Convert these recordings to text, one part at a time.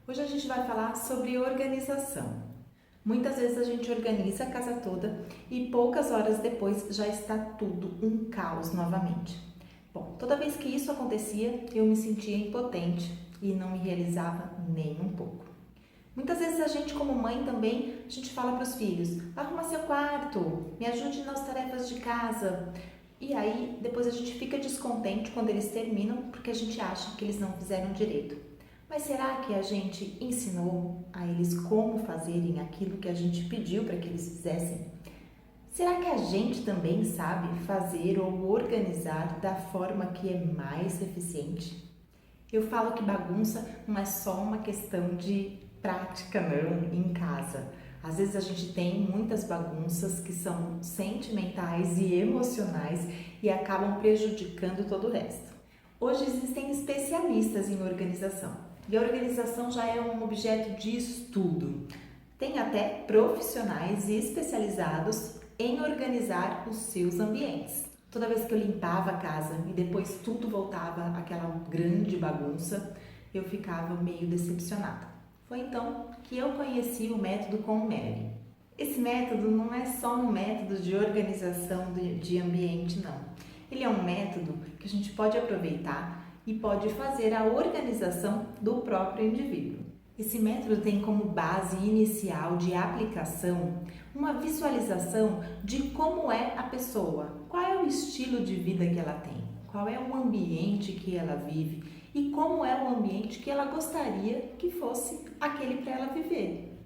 Hoje a gente vai falar sobre organização. Muitas vezes a gente organiza a casa toda e poucas horas depois já está tudo um caos novamente. Bom, toda vez que isso acontecia, eu me sentia impotente e não me realizava nem um pouco. Muitas vezes a gente, como mãe também, a gente fala para os filhos: arruma seu quarto, me ajude nas tarefas de casa. E aí, depois a gente fica descontente quando eles terminam porque a gente acha que eles não fizeram direito. Mas será que a gente ensinou a eles como fazerem aquilo que a gente pediu para que eles fizessem? Será que a gente também sabe fazer ou organizar da forma que é mais eficiente? Eu falo que bagunça não é só uma questão de prática, não, em casa. Às vezes a gente tem muitas bagunças que são sentimentais e emocionais e acabam prejudicando todo o resto. Hoje existem especialistas em organização e a organização já é um objeto de estudo. Tem até profissionais especializados em organizar os seus ambientes. Toda vez que eu limpava a casa e depois tudo voltava àquela grande bagunça, eu ficava meio decepcionada. Foi então que eu conheci o método Conmeri. Esse método não é só um método de organização de ambiente, não. Ele é um método que a gente pode aproveitar e pode fazer a organização do próprio indivíduo. Esse método tem como base inicial de aplicação uma visualização de como é a pessoa, qual é o estilo de vida que ela tem, qual é o ambiente que ela vive e como é o ambiente que ela gostaria que fosse aquele para ela viver.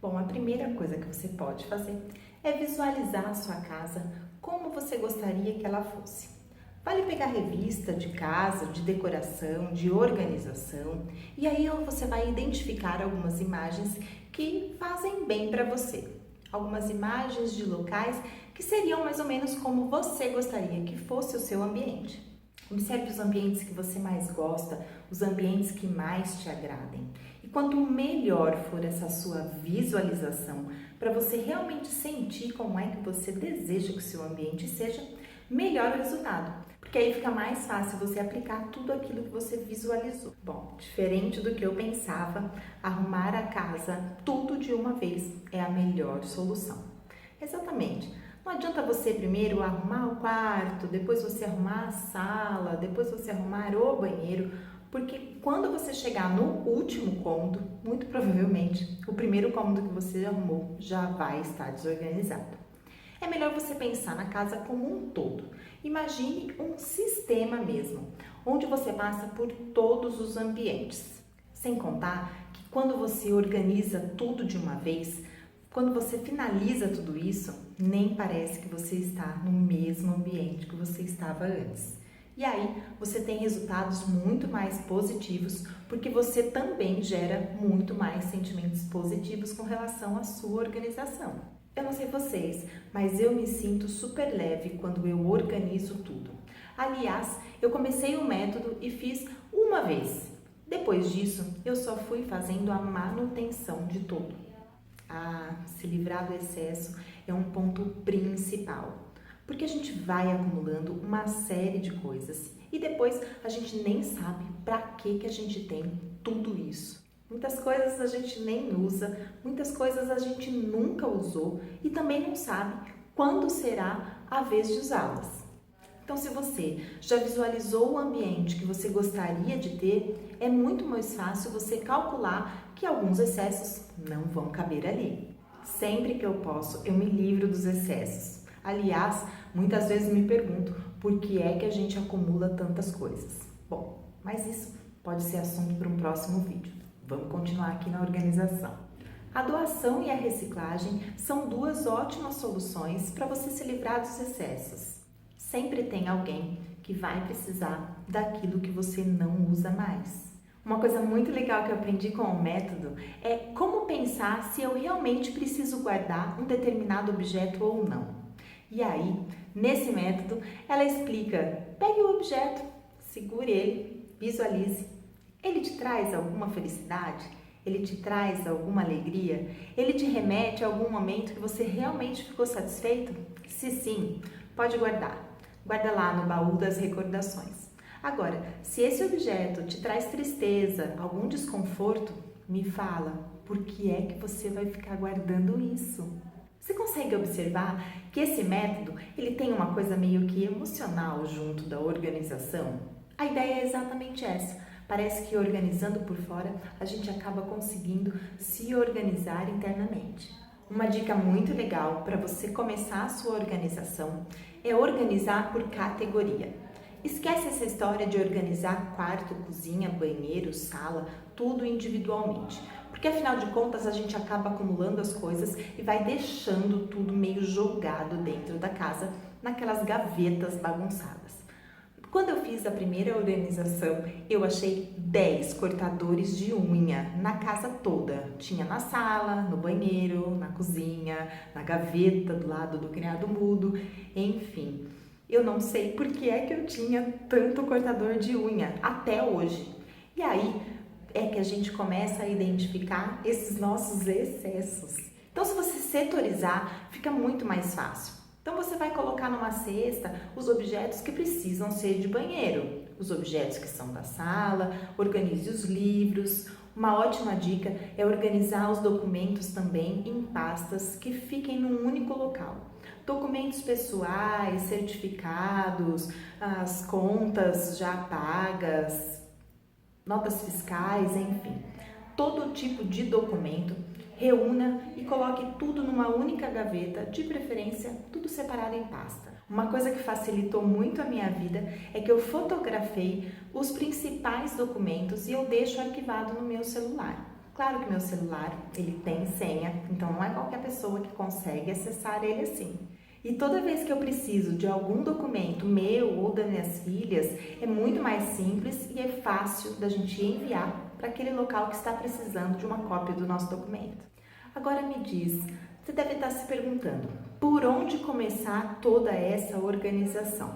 Bom, a primeira coisa que você pode fazer é visualizar a sua casa como você gostaria que ela fosse. Vale pegar revista de casa, de decoração, de organização e aí você vai identificar algumas imagens que fazem bem para você. Algumas imagens de locais que seriam mais ou menos como você gostaria que fosse o seu ambiente. Observe os ambientes que você mais gosta, os ambientes que mais te agradem. E quanto melhor for essa sua visualização, para você realmente sentir como é que você deseja que o seu ambiente seja, melhor o resultado. Porque aí fica mais fácil você aplicar tudo aquilo que você visualizou. Bom, diferente do que eu pensava, arrumar a casa tudo de uma vez é a melhor solução. Exatamente. Não adianta você primeiro arrumar o quarto, depois você arrumar a sala, depois você arrumar o banheiro, porque quando você chegar no último cômodo, muito provavelmente o primeiro cômodo que você arrumou já vai estar desorganizado. É melhor você pensar na casa como um todo. Imagine um sistema mesmo, onde você passa por todos os ambientes. Sem contar que quando você organiza tudo de uma vez, quando você finaliza tudo isso, nem parece que você está no mesmo ambiente que você estava antes. E aí você tem resultados muito mais positivos, porque você também gera muito mais sentimentos positivos com relação à sua organização. Eu não sei vocês, mas eu me sinto super leve quando eu organizo tudo. Aliás, eu comecei o método e fiz uma vez. Depois disso, eu só fui fazendo a manutenção de tudo. Se livrar do excesso é um ponto principal, porque a gente vai acumulando uma série de coisas e depois a gente nem sabe para que a gente tem tudo isso. Muitas coisas a gente nem usa, muitas coisas a gente nunca usou e também não sabe quando será a vez de usá-las. Então, se você já visualizou o ambiente que você gostaria de ter, é muito mais fácil você calcular que alguns excessos não vão caber ali. Sempre que eu posso, eu me livro dos excessos. Aliás, muitas vezes me pergunto por que é que a gente acumula tantas coisas. Bom, mas isso pode ser assunto para um próximo vídeo. Vamos continuar aqui na organização. A doação e a reciclagem são duas ótimas soluções para você se livrar dos excessos. Sempre tem alguém que vai precisar daquilo que você não usa mais. Uma coisa muito legal que eu aprendi com o método é como pensar se eu realmente preciso guardar um determinado objeto ou não. E aí, nesse método, ela explica: pegue o objeto, segure ele, visualize. Ele te traz alguma felicidade? Ele te traz alguma alegria? Ele te remete a algum momento que você realmente ficou satisfeito? Se sim, pode guardar. Guarda lá no baú das recordações. Agora, se esse objeto te traz tristeza, algum desconforto, me fala, por que é que você vai ficar guardando isso? Você consegue observar que esse método, ele tem uma coisa meio que emocional junto da organização? A ideia é exatamente essa. Parece que organizando por fora, a gente acaba conseguindo se organizar internamente. Uma dica muito legal para você começar a sua organização é organizar por categoria. Esquece essa história de organizar quarto, cozinha, banheiro, sala, tudo individualmente. Porque afinal de contas a gente acaba acumulando as coisas e vai deixando tudo meio jogado dentro da casa, naquelas gavetas bagunçadas. Quando eu fiz a primeira organização, eu achei 10 cortadores de unha na casa toda. Tinha na sala, no banheiro, na cozinha, na gaveta do lado do criado mudo, enfim. Eu não sei por que é que eu tinha tanto cortador de unha até hoje. E aí é que a gente começa a identificar esses nossos excessos. Então, se você setorizar, fica muito mais fácil. Então, você vai colocar numa cesta os objetos que precisam ser de banheiro, os objetos que são da sala, organize os livros. Uma ótima dica é organizar os documentos também em pastas que fiquem num único local. Documentos pessoais, certificados, as contas já pagas, notas fiscais, enfim. Todo tipo de documento, reúna e coloque tudo numa única gaveta, de preferência tudo separado em pasta. Uma coisa que facilitou muito a minha vida é que eu fotografei os principais documentos e eu deixo arquivado no meu celular. Claro que meu celular, ele tem senha, então não é qualquer pessoa que consegue acessar ele assim. E toda vez que eu preciso de algum documento meu ou das minhas filhas, é muito mais simples e é fácil da gente enviar para aquele local que está precisando de uma cópia do nosso documento. Agora me diz, você deve estar se perguntando, por onde começar toda essa organização?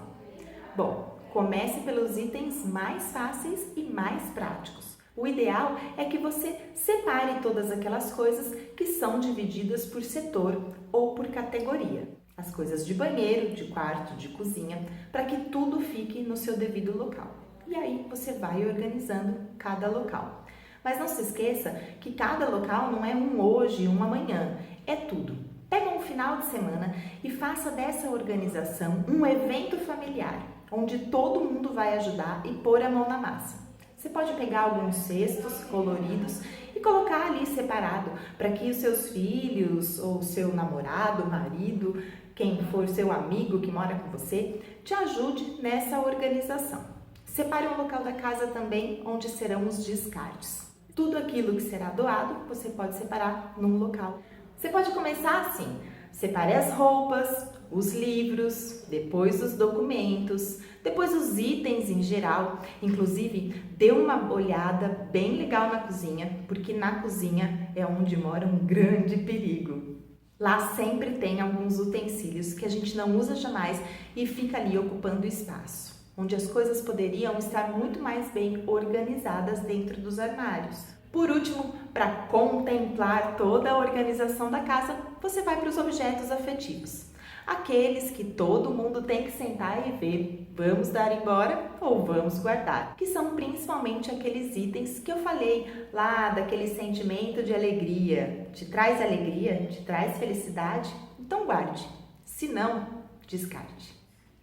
Bom, comece pelos itens mais fáceis e mais práticos. O ideal é que você separe todas aquelas coisas que são divididas por setor ou por categoria. As coisas de banheiro, de quarto, de cozinha, para que tudo fique no seu devido local. E aí você vai organizando cada local. Mas não se esqueça que cada local não é um hoje e um amanhã, é tudo. Pega um final de semana e faça dessa organização um evento familiar, onde todo mundo vai ajudar e pôr a mão na massa. Você pode pegar alguns cestos coloridos e colocar ali separado para que os seus filhos ou seu namorado, marido, quem for seu amigo que mora com você, te ajude nessa organização. Separe um local da casa também onde serão os descartes. Tudo aquilo que será doado, você pode separar num local. Você pode começar assim, separe as roupas, os livros, depois os documentos, depois os itens em geral. Inclusive, dê uma olhada bem legal na cozinha, porque na cozinha é onde mora um grande perigo. Lá sempre tem alguns utensílios que a gente não usa jamais e fica ali ocupando espaço, onde as coisas poderiam estar muito mais bem organizadas dentro dos armários. Por último, para contemplar toda a organização da casa, você vai para os objetos afetivos. Aqueles que todo mundo tem que sentar e ver, vamos dar embora ou vamos guardar, que são principalmente aqueles itens que eu falei lá, daquele sentimento de alegria. Te traz alegria? Te traz felicidade? Então guarde, se não, descarte.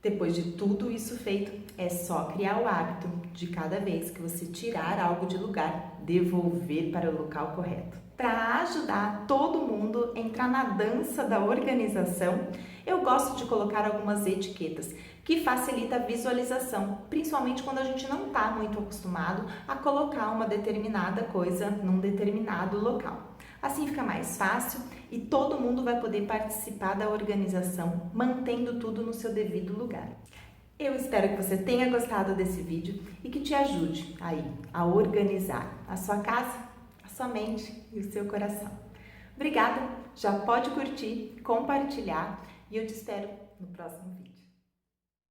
Depois de tudo isso feito, é só criar o hábito de cada vez que você tirar algo de lugar, devolver para o local correto. Para ajudar todo mundo a entrar na dança da organização, eu gosto de colocar algumas etiquetas que facilita a visualização, principalmente quando a gente não está muito acostumado a colocar uma determinada coisa num determinado local. Assim fica mais fácil e todo mundo vai poder participar da organização, mantendo tudo no seu devido lugar. Eu espero que você tenha gostado desse vídeo e que te ajude aí a organizar a sua casa, a sua mente e o seu coração. Obrigada, já pode curtir, compartilhar e eu te espero no próximo vídeo.